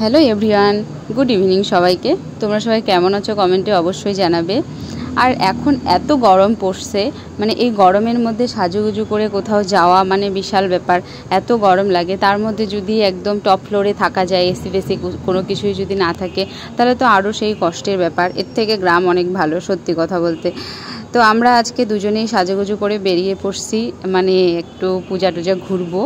Hello everyone, good evening সবাইকে। তোমরা সবাই কেমন আছো কমেন্টে অবশ্যই জানাবে। আর এখন এত গরম পড়ছে, মানে এই গরমের মধ্যে সাজুগুজু করে কোথাও যাওয়া মানে বিশাল ব্যাপার। এত গরম লাগে, তার মধ্যে যদি একদম টপ ফ্লোরে থাকা যায়, এসি বেসি কোনো কিছুই যদি না থাকে তাহলে তো আরও সেই কষ্টের ব্যাপার। এর থেকে গ্রাম অনেক ভালো, সত্যি কথা বলতে। তো আমরা আজকে দুজনেই সাজুগুজু করে বেরিয়ে পড়ছি, মানে একটু পূজা টুজা ঘুরবো,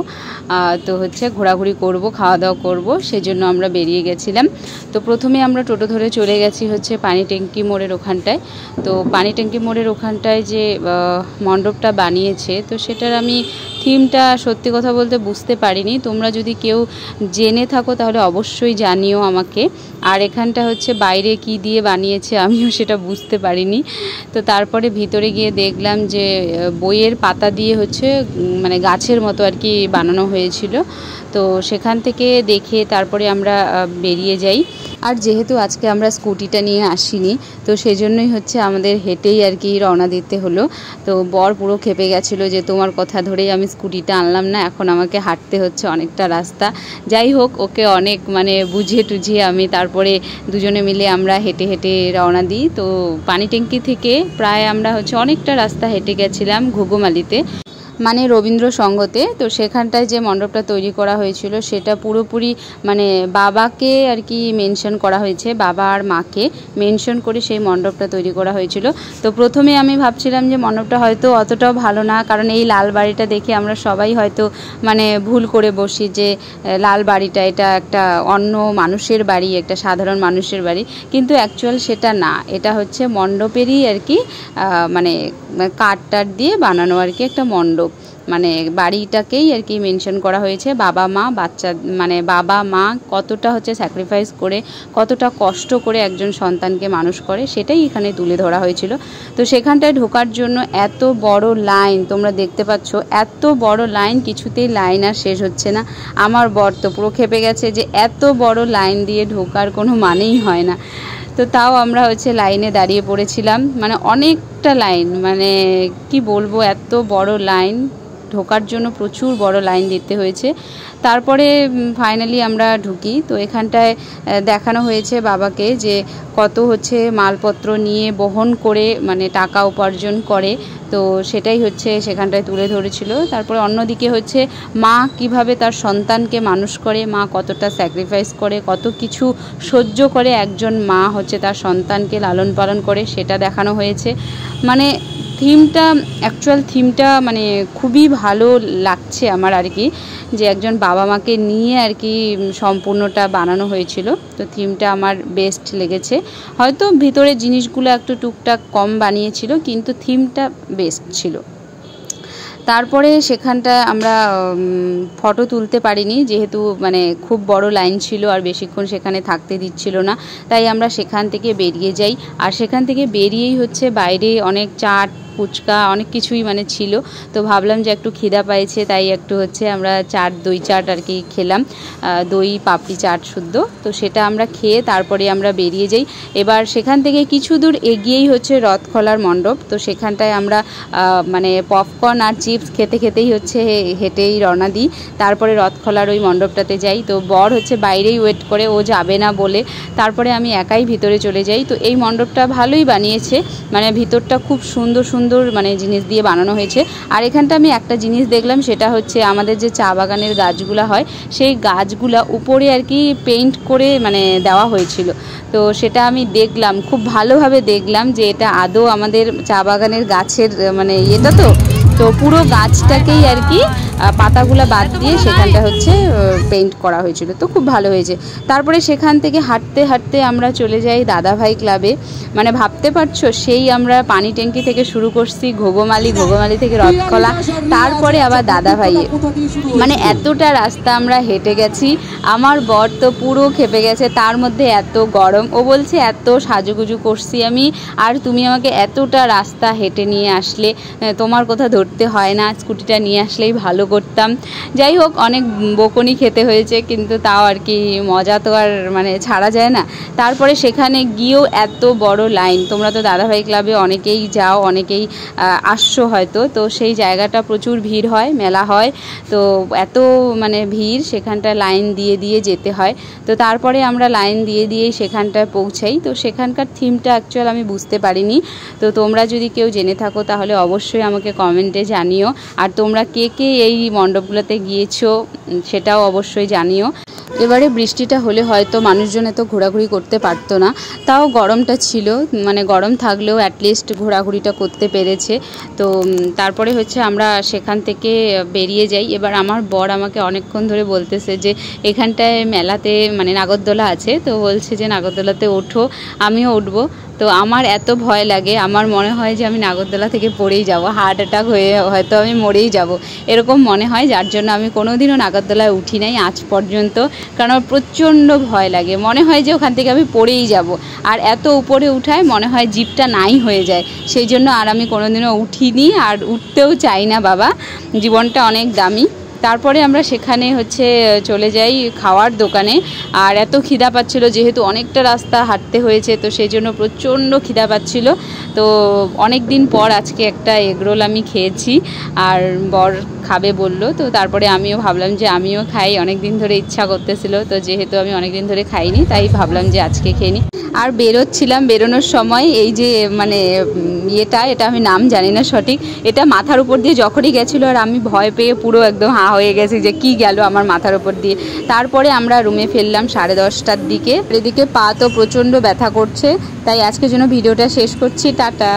তো হচ্ছে ঘোরাঘুরি করব, খাওয়া দাওয়া করব, সেজন্য আমরা বেরিয়ে গেছিলাম। তো প্রথমে আমরা টোটো ধরে চলে গেছি হচ্ছে পানি ট্যাঙ্কি মোড়ের ওখানটায়। তো পানি ট্যাঙ্কি মোড়ের ওখানটায় যে মণ্ডপটা বানিয়েছে, তো সেটার আমি থিমটা সত্যি কথা বলতে বুঝতে পারিনি। তোমরা যদি কেউ জেনে থাকো তাহলে অবশ্যই জানিও আমাকে। আর এখানটা হচ্ছে বাইরে কি দিয়ে বানিয়েছে আমিও সেটা বুঝতে পারিনি। তো তারপরে ভিতরে গিয়ে দেখলাম যে বইয়ের পাতা দিয়ে হচ্ছে মানে গাছের মতো আর কি বানানো হয়েছিল। তো সেখান থেকে দেখে তারপরে আমরা বেরিয়ে যাই। আর যেহেতু আজকে আমরা স্কুটিটা নিয়ে আসিনি, তো সেজন্যই হচ্ছে আমাদের হেঁটেই আর কি রওনা দিতে হলো। তো বর পুরো খেপে গেছিলো যে তোমার কথা ধরেই আমি স্কুটিটা আনলাম না, এখন আমাকে হাঁটতে হচ্ছে অনেকটা রাস্তা। যাই হোক, ওকে অনেক মানে বুঝিয়ে টুঝিয়ে আমি তারপরে দুজনে মিলে আমরা হেঁটে হেঁটে রওনা দিই। তো পানি ট্যাঙ্কি থেকে প্রায় আমরা হচ্ছে অনেকটা রাস্তা হেঁটে গেছিলাম ঘুঘুমালিতে, মানে রবীন্দ্র সংঘতে। তো সেখানটায় যে মণ্ডপটা তৈরি করা হয়েছিল সেটা পুরোপুরি মানে বাবাকে আর কি মেনশন করা হয়েছে, বাবা আর মাকে মেনশন করে সেই মণ্ডপটা তৈরি করা হয়েছিল। তো প্রথমে আমি ভাবছিলাম যে মণ্ডপটা হয়তো অতটাও ভালো না, কারণ এই লাল বাড়িটা দেখে আমরা সবাই হয়তো মানে ভুল করে বসি যে লাল বাড়িটা এটা একটা অন্য মানুষের বাড়ি, একটা সাধারণ মানুষের বাড়ি, কিন্তু অ্যাকচুয়াল সেটা না। এটা হচ্ছে মণ্ডপেরই আর কি মানে কাঠ টাট দিয়ে বানানো আর কি একটা মণ্ডপ, মানে বাড়িটাকেই আর কি মেনশন করা হয়েছে। বাবা মা বাচ্চা মানে বাবা মা কতটা হচ্ছে স্যাক্রিফাইস করে, কতটা কষ্ট করে একজন সন্তানকে মানুষ করে, সেটাই এখানে তুলে ধরা হয়েছিল। তো সেখানটায় ঢোকার জন্য এত বড় লাইন তোমরা দেখতে পাচ্ছ, এত বড় লাইন, কিছুতেই লাইন আর শেষ হচ্ছে না। আমার বর তো পুরো খেপে গেছে যে এত বড় লাইন দিয়ে ঢোকার কোনো মানেই হয় না। তো তাও আমরা হচ্ছে লাইনে দাঁড়িয়ে পড়েছিলাম, মানে অনেকটা লাইন, মানে কি বলবো, এত বড় লাইন, ঢোকার জন্য প্রচুর বড় লাইন দিতে হয়েছে। তারপরে ফাইনালি আমরা ঢুকি। তো এখানটায় দেখানো হয়েছে বাবাকে যে কত হচ্ছে মালপত্র নিয়ে বহন করে মানে টাকা উপার্জন করে, তো সেটাই হচ্ছে সেখানটায় তুলে ধরেছিল। তারপরে অন্যদিকে হচ্ছে মা কিভাবে তার সন্তানকে মানুষ করে, মা কতটা স্যাক্রিফাইস করে, কত কিছু সহ্য করে একজন মা হচ্ছে তার সন্তানকে লালন পালন করে, সেটা দেখানো হয়েছে। মানে থিমটা, অ্যাকচুয়াল থিমটা মানে খুবই ভালো লাগছে আমার আর কি, যে একজন বাবা মাকে নিয়ে আর কি সম্পূর্ণটা বানানো হয়েছিল। তো থিমটা আমার বেস্ট লেগেছে। হয়তো ভিতরে জিনিসগুলো একটু টুকটাক কম বানিয়েছিল, কিন্তু থিমটা বেস্ট ছিল। তারপরে সেখানটা আমরা ফটো তুলতে পারিনি, যেহেতু মানে খুব বড় লাইন ছিল আর বেশিক্ষণ সেখানে থাকতে দিচ্ছিল না, তাই আমরা সেখান থেকে বেরিয়ে যাই। আর সেখান থেকে বেরিয়েই হচ্ছে বাইরে অনেক চাট ফুচকা অনেক কিছুই মানে ছিল। তো ভাবলাম যে একটু খিদা পাইছে, তাই একটু হচ্ছে আমরা দই চাট আর কি খেলাম, দই পাপড়ি চাট শুদ্ধ। তো সেটা আমরা খেয়ে তারপরে আমরা বেরিয়ে যাই। এবার সেখান থেকে কিছু দূর এগিয়েই হচ্ছে রথখলার মণ্ডপ। তো সেখানটায় আমরা মানে পপকর্ন আর চিপস খেতে খেতেই হচ্ছে হেঁটেই রওনা দিই। তারপরে রথখলার ওই মণ্ডপটাতে যাই। তো বর হচ্ছে বাইরেই ওয়েট করে, ও যাবে না বলে। তারপরে আমি একাই ভিতরে চলে যাই। তো এই মণ্ডপটা ভালোই বানিয়েছে, মানে ভিতরটা খুব সুন্দর সুন্দর মানে জিনিস দিয়ে বানানো হয়েছে। আর এখানটা আমি একটা জিনিস দেখলাম, সেটা হচ্ছে আমাদের যে চা বাগানের গাছগুলা হয়, সেই গাছগুলা উপরে আর কি পেইন্ট করে মানে দেওয়া হয়েছিল। তো সেটা আমি দেখলাম, খুব ভালোভাবে দেখলাম যে এটা আদৌ আমাদের চা বাগানের গাছের মানে ইয়েটা। তো পুরো গাছটাকেই আর কি পাতাগুলো বাদ দিয়ে সেখানটা হচ্ছে পেইন্ট করা হয়েছিল। তো খুব ভালো হয়েছে। তারপরে সেখান থেকে হাঁটতে হাঁটতে আমরা চলে যাই দাদাভাই ক্লাবে। মানে ভাবতে পারছো, সেই আমরা পানি ট্যাঙ্কি থেকে শুরু করছি ঘুঘুমালি, ঘুঘুমালি থেকে রথখলা, তারপরে আবার দাদাভাইয়ে, মানে এতটা রাস্তা আমরা হেঁটে গেছি। আমার বর তো পুরো খেপে গেছে, তার মধ্যে এত গরম। ও বলছে এত সাজুগুজু করছি আমি, আর তুমি আমাকে এতটা রাস্তা হেঁটে নিয়ে আসলে, তোমার কথা ধরতে হয় না, স্কুটিটা নিয়ে আসলেই ভালো করতাম। যাই হোক, অনেক বকুনি খেতে হয়েছে, কিন্তু তাও আর কি মজা তো আর মানে ছাড়া যায় না। তারপরে সেখানে গিয়েও এত বড় লাইন, তোমরা তো দাদাভাই ক্লাবে অনেকেই যাও, অনেকেই আসছো হয়তো, তো সেই জায়গাটা প্রচুর ভিড় হয়, মেলা হয়, তো এত মানে ভিড়, সেখানটায় লাইন দিয়ে দিয়ে যেতে হয়। তো তারপরে আমরা লাইন দিয়ে দিয়েই সেখানটায় পৌঁছাই। তো সেখানকার থিমটা অ্যাকচুয়াল আমি বুঝতে পারিনি, তো তোমরা যদি কেউ জেনে থাকো তাহলে অবশ্যই আমাকে কমেন্টে জানিও। আর তোমরা কে কে এই মণ্ডপগুলোতে গিয়েছো সেটাও অবশ্যই জানিও। এবারে বৃষ্টিটা হলে হয়তো মানুষজন এত ঘোরাঘুরি করতে পারতো না, তাও গরমটা ছিল, মানে গরম থাকলেও অ্যাটলিস্ট ঘোরাঘুরিটা করতে পেরেছে। তো তারপরে হচ্ছে আমরা সেখান থেকে বেরিয়ে যাই। এবার আমার বর আমাকে অনেকক্ষণ ধরে বলতেছে যে এখানটায় মেলাতে মানে নাগরদোলা আছে, তো বলছে যে নাগরদোলাতে ওঠো, আমিও উঠবো। তো আমার এত ভয় লাগে, আমার মনে হয় যে আমি নাগরদোলা থেকে পড়েই যাব, হার্ট অ্যাটাক হয়ে হয়তো আমি মরেই যাব, এরকম মনে হয়। যার জন্য আমি কোনোদিনও নাগরদোলায় উঠি নাই আজ পর্যন্ত, কারণ আমার প্রচণ্ড ভয় লাগে, মনে হয় যে ওখান থেকে আমি পড়েই যাব। আর এত উপরে উঠায় মনে হয় জিভটা নাই হয়ে যায়, সেই জন্য আর আমি কোনোদিনও উঠিনি, আর উঠতেও চাই না বাবা, জীবনটা অনেক দামি। তারপরে আমরা সেখানে হচ্ছে চলে যাই খাওয়ার দোকানে। আর এত খিদা পাচ্ছিল, যেহেতু অনেকটা রাস্তা হাঁটতে হয়েছে, তো সেই জন্য প্রচণ্ড খিদা পাচ্ছিল। তো অনেক দিন পর আজকে একটা এগরোল আমি খেয়েছি, আর বর খাবে বললো, তো তারপরে আমিও ভাবলাম যে আমিও খাই, অনেক দিন ধরে ইচ্ছা করতেছিল, তো যেহেতু আমি অনেক দিন ধরে খাইনি তাই ভাবলাম যে আজকে খেয়ে নিই। আর বেরোচ্ছিলাম, বেরোনোর সময় এই যে মানে এটা আমি নাম জানি না সঠিক, এটা মাথার উপর দিয়ে যখনই গেছিলো, আর আমি ভয় পেয়ে পুরো একদম হাঁ হয়ে গেছি যে কি গেল আমার মাথার উপর দিয়ে। তারপরে আমরা রুমে ফিরলাম 10:30টার দিকে। এদিকে পা তো প্রচণ্ড ব্যথা করছে, তাই আজকের জন্য ভিডিওটা শেষ করছি, টাটা।